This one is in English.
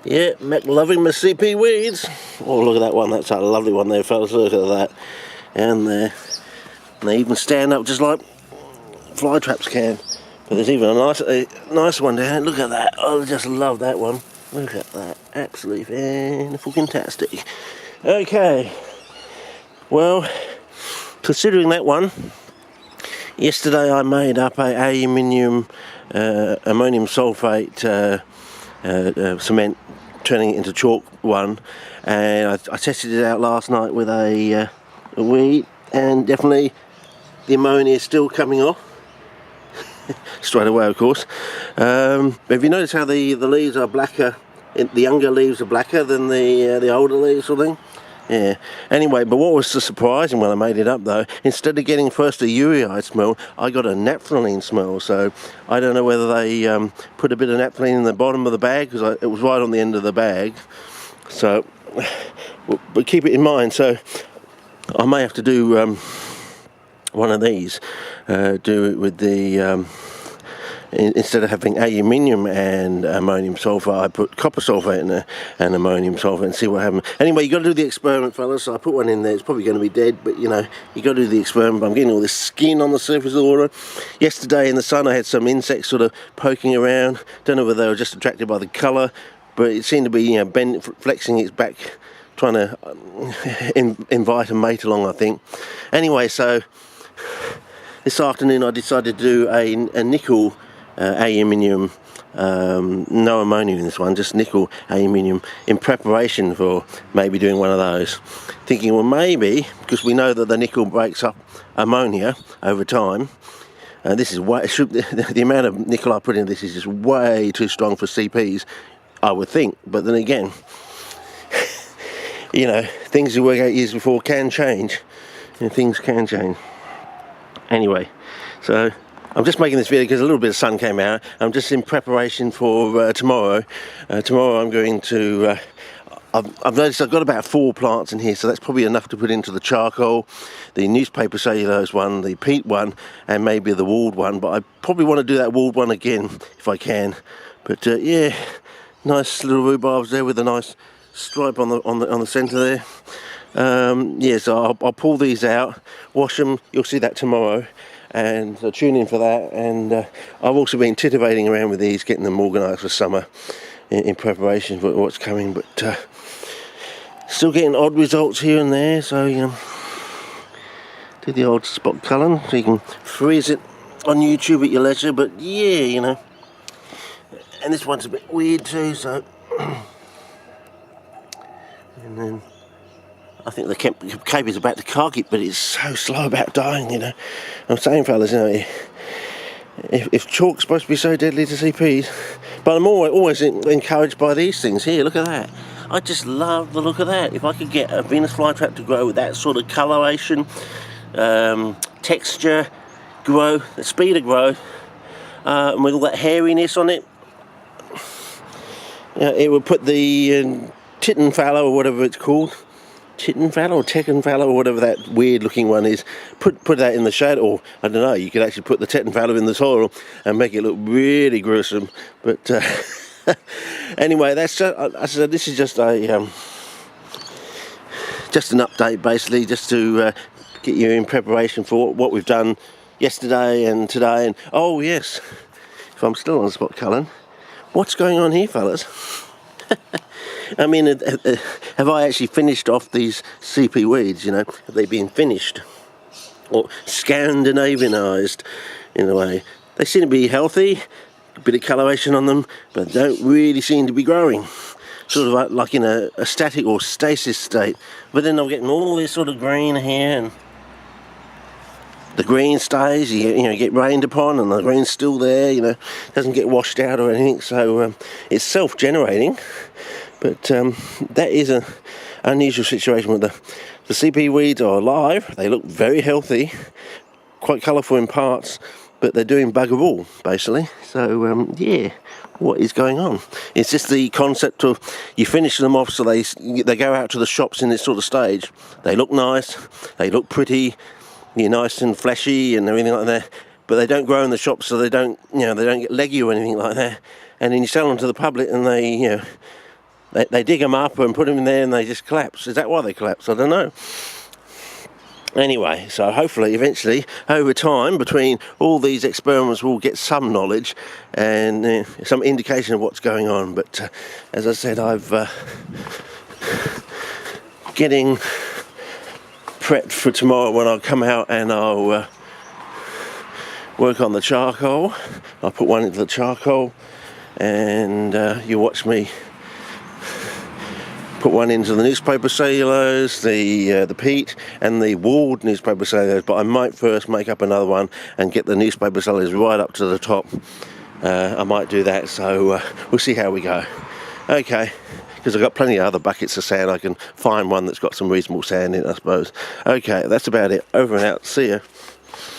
Yeah, loving my CP weeds. Oh, look at that one. That's a lovely one there, fellas. Look at that. And there. And they even stand up just like fly traps can. But there's even a nice one down. Look at that. Oh, I just love that one. Look at that. Absolutely fantastic. Okay. Well, considering that one, yesterday I made up a aluminium ammonium sulfate cement, turning it into chalk one, and I tested it out last night with a weed, and definitely the ammonia is still coming off straight away, of course. But if you notice how the leaves are blacker, the younger leaves are blacker than the older leaves, sort of thing. Yeah. Anyway, but what was so surprising when I made it up, though, instead of getting first a ureide smell, I got a naphthalene smell. So I don't know whether they put a bit of naphthalene in the bottom of the bag, because it was right on the end of the bag. So, but keep it in mind. So I may have to do one of these. Do it with the instead of having aluminium and ammonium sulfate, I put copper sulfate in there and ammonium sulfate and see what happens. Anyway, you got to do the experiment, fellas. So I put one in there. It's probably going to be dead, but you know, you got to do the experiment. I'm getting all this skin on the surface of the water. Yesterday in the sun, I had some insects sort of poking around. Don't know whether they were just attracted by the colour, but it seemed to be, you know, flexing its back, trying to invite a mate along, I think. Anyway, so this afternoon I decided to do a nickel aluminium, no ammonia in this one, just nickel aluminium, in preparation for maybe doing one of those. Thinking, well, maybe, because we know that the nickel breaks up ammonia over time, this is way, the amount of nickel I put in this is just way too strong for CPs, I would think. But then again, you know, things you work out years before can change, and things can change. Anyway, so I'm just making this video because a little bit of sun came out. I'm just in preparation for tomorrow. Tomorrow I'm going to, I've noticed I've got about 4 plants in here, so that's probably enough to put into the charcoal, the newspaper cellulose one, the peat one, and maybe the walled one. But I probably want to do that walled one again if I can. But yeah, nice little rhubarbs there with a nice stripe on the centre there. Yeah, so I'll pull these out, wash them. You'll see that tomorrow. And so tune in for that. And I've also been titivating around with these, getting them organised for summer in preparation for what's coming, but still getting odd results here and there. So you know, do the old spot culling, so you can freeze it on YouTube at your leisure. But yeah, you know, and this one's a bit weird too, so and then I think the cape is about to cark it, but it's so slow about dying, you know. I'm saying, fellas, you know, if chalk's supposed to be so deadly to CPs, but I'm always encouraged by these things. Here, look at that. I just love the look of that. If I could get a Venus flytrap to grow with that sort of coloration, texture, growth, the speed of growth, and with all that hairiness on it, you know, it would put the Titan fallow, or whatever it's called, Titan fallow or Tekken fallow or whatever that weird looking one is, put that in the shade, or I don't know, you could actually put the Titan fallow in the soil and make it look really gruesome. But anyway, that's just, I said this is just a just an update, basically, just to get you in preparation for what we've done yesterday and today. And oh yes, if I'm still on spot culling, what's going on here, fellas? I mean, have I actually finished off these CP weeds, you know? Have they been finished? Or Scandinavianised, in a way? They seem to be healthy, a bit of coloration on them, but don't really seem to be growing. Sort of like in a static or stasis state. But then I'm getting all this sort of green here, and the green stays, you know, get rained upon, and the green's still there, you know, doesn't get washed out or anything, so it's self-generating. But that is an unusual situation with the CP weeds are alive. They look very healthy, quite colourful in parts, but they're doing bugger all, basically. So yeah, what is going on? It's just the concept of you finish them off so they go out to the shops in this sort of stage. They look nice, they look pretty, you're nice and fleshy and everything like that, but they don't grow in the shops, so they don't, you know, they don't get leggy or anything like that. And then you sell them to the public, and they, you know, they dig them up and put them in there and they just collapse. Is that why they collapse? I don't know. Anyway, so hopefully eventually over time between all these experiments we'll get some knowledge and some indication of what's going on. But as I said, I've getting prepped for tomorrow when I'll come out and I'll work on the charcoal. I'll put one into the charcoal and you watch me put one into the newspaper cellulose, the peat and the walled newspaper cellulose, but I might first make up another one and get the newspaper cellulose right up to the top. I might do that, so we'll see how we go. Okay, because I've got plenty of other buckets of sand. I can find one that's got some reasonable sand in it, I suppose. Okay, that's about it. Over and out. See ya.